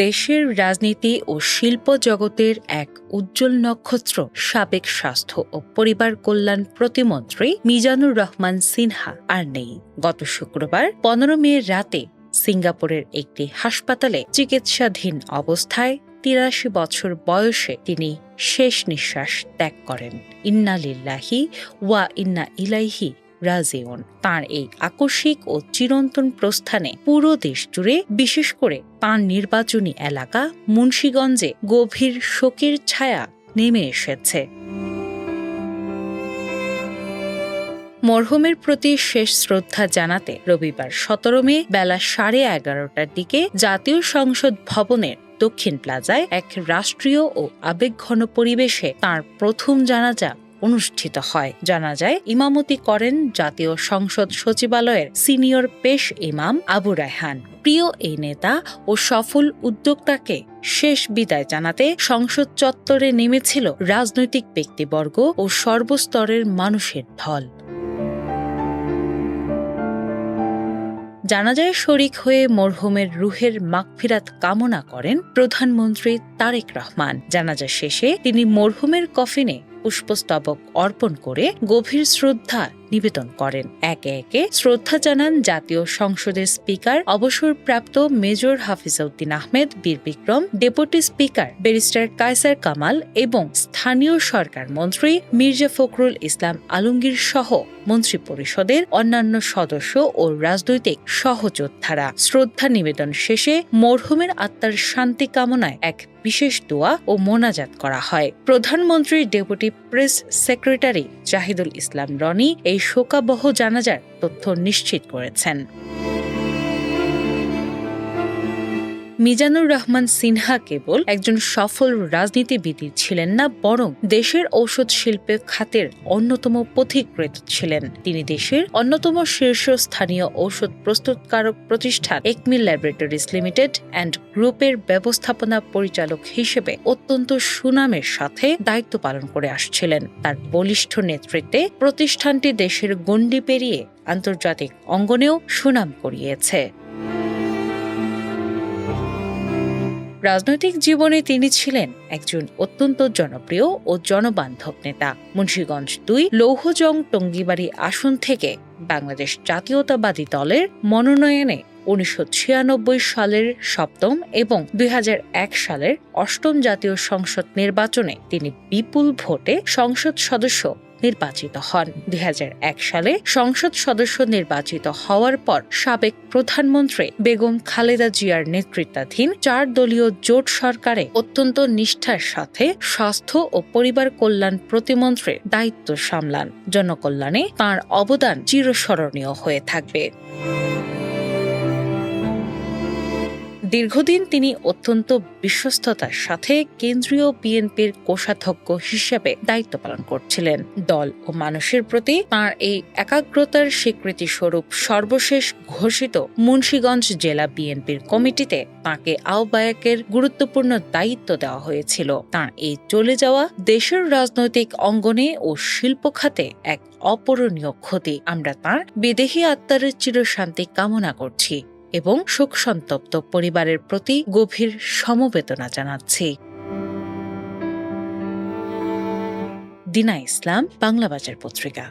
দেশের রাজনীতি ও শিল্প জগতের এক উজ্জ্বল নক্ষত্র সাবেক স্বাস্থ্য ও পরিবার কল্যাণ প্রতিমন্ত্রী মিজানুর রহমান সিনহা আর নেই। গত শুক্রবার 15 মে রাতে সিঙ্গাপুরের একটি হাসপাতালে চিকিৎসাধীন অবস্থায় ৮৩ বছর বয়সে তিনি শেষ নিঃশ্বাস ত্যাগ করেন। ইন্না লিল্লাহি ওয়া ইন্না ইলাইহি রাজিউন। তাঁর এই আকস্মিক ও চিরন্তন প্রস্থানে পুরো দেশ জুড়ে, বিশেষ করে তাঁর নির্বাচনী এলাকা মুন্সিগঞ্জে গভীর শোকের ছায়া নেমে এসেছে। মরহুমের প্রতি শেষ শ্রদ্ধা জানাতে রবিবার ১৭ মে বেলা 11:30টার দিকে জাতীয় সংসদ ভবনের দক্ষিণ প্লাজায় এক রাষ্ট্রীয় ও আবেগঘন পরিবেশে তাঁর প্রথম জানাজা অনুষ্ঠিত হয়। জানাজায় ইমামতি করেন জাতীয় সংসদ সচিবালয়ের সিনিয়র পেশ ইমাম আবু রায়হান। প্রিয় এই নেতা ও সফল উদ্যোক্তাকে শেষ বিদায় জানাতে সংসদ চত্বরে নেমেছিল রাজনৈতিক ব্যক্তিবর্গ ও সর্বস্তরের মানুষের ঢল। জানাজায় শরিক হয়ে মরহুমের রুহের মাগফিরাত কামনা করেন প্রধানমন্ত্রী তারেক রহমান। জানাজা শেষে তিনি মরহুমের কফিনে পুষ্পস্তবক অর্পণ করে গভীর শ্রদ্ধা নিবেদন করেন। একে একে শ্রদ্ধা জানান জাতীয় সংসদের স্পিকার অবসরপ্রাপ্ত major Hafizuddin Ahmed Bir Bikram, deputy speaker barrister Kaiser Kamal এবং স্থানীয় সরকার মন্ত্রী মির্জা ফখরুল ইসলাম আলমগীর সহ মন্ত্রিপরিষদের অন্যান্য সদস্য ও রাজনৈতিক সহযোদ্ধারা। শ্রদ্ধা নিবেদন শেষে মরহুমের আত্মার শান্তি কামনায় এক বিশেষ দোয়া ও মোনাজাত করা হয়। প্রধানমন্ত্রীর ডেপুটি প্রেস সেক্রেটারি জাহিদুল ইসলাম রনি এই শোকাবহ জানাজার তথ্য নিশ্চিত করেছেন। মিজানুর রহমান সিনহা কেবল একজন সফল রাজনীতিবিদই ছিলেন না, বরং দেশের ঔষধ শিল্প খাতের অন্যতম পথিকৃৎ ছিলেন। তিনি দেশের অন্যতম শীর্ষস্থানীয় ঔষধ প্রস্তুতকারক প্রতিষ্ঠান একমি ল্যাবরেটরিজ লিমিটেড অ্যান্ড গ্রুপের ব্যবস্থাপনা পরিচালক হিসেবে অত্যন্ত সুনামের সাথে দায়িত্ব পালন করে আসছিলেন। তার বলিষ্ঠ নেতৃত্বে প্রতিষ্ঠানটি দেশের গণ্ডি পেরিয়ে আন্তর্জাতিক অঙ্গনেও সুনাম কুড়িয়েছে। রাজনৈতিক জীবনে তিনি ছিলেন একজন অত্যন্ত জনপ্রিয় ও জনবান্ধব নেতা। মুন্সিগঞ্জ ২ লৌহজং টঙ্গিবাড়ি আসন থেকে বাংলাদেশ জাতীয়তাবাদী দলের মনোনয়নে ১৯৯৬ সালের ৭ম এবং ২০০১ সালের ৮ম জাতীয় সংসদ নির্বাচনে তিনি বিপুল ভোটে সংসদ সদস্য নির্বাচিত হন। ২০০১ সালে সংসদ সদস্য নির্বাচিত হওয়ার পর সাবেক প্রধানমন্ত্রী বেগম খালেদা জিয়ার নেতৃত্বাধীন ৪ দলীয় জোট সরকারে অত্যন্ত নিষ্ঠার সাথে স্বাস্থ্য ও পরিবার কল্যাণ প্রতিমন্ত্রীর দায়িত্ব সামলান। জনকল্যাণে তাঁর অবদান চিরস্মরণীয় হয়ে থাকবে। দীর্ঘদিন তিনি অত্যন্ত বিশ্বস্ততার সাথে কেন্দ্রীয় বিএনপির কোষাধ্যক্ষ হিসেবে দায়িত্ব পালন করছিলেন। দল ও মানুষের প্রতি তাঁর এই একাগ্রতার স্বীকৃতি স্বরূপ সর্বশেষ ঘোষিত মুন্সিগঞ্জ জেলা বিএনপির কমিটিতে তাঁকে আহ্বায়কের গুরুত্বপূর্ণ দায়িত্ব দেওয়া হয়েছিল। তাঁর এই চলে যাওয়া দেশের রাজনৈতিক অঙ্গনে ও শিল্প খাতে এক অপূরণীয় ক্ষতি। আমরা তাঁর বিদেহী আত্মার চিরশান্তি কামনা করছি এবং শোকসন্তপ্ত পরিবারের প্রতি গভীর সমবেদনা জানাচ্ছি। দিনা ইসলাম, বাংলা বাজার পত্রিকা।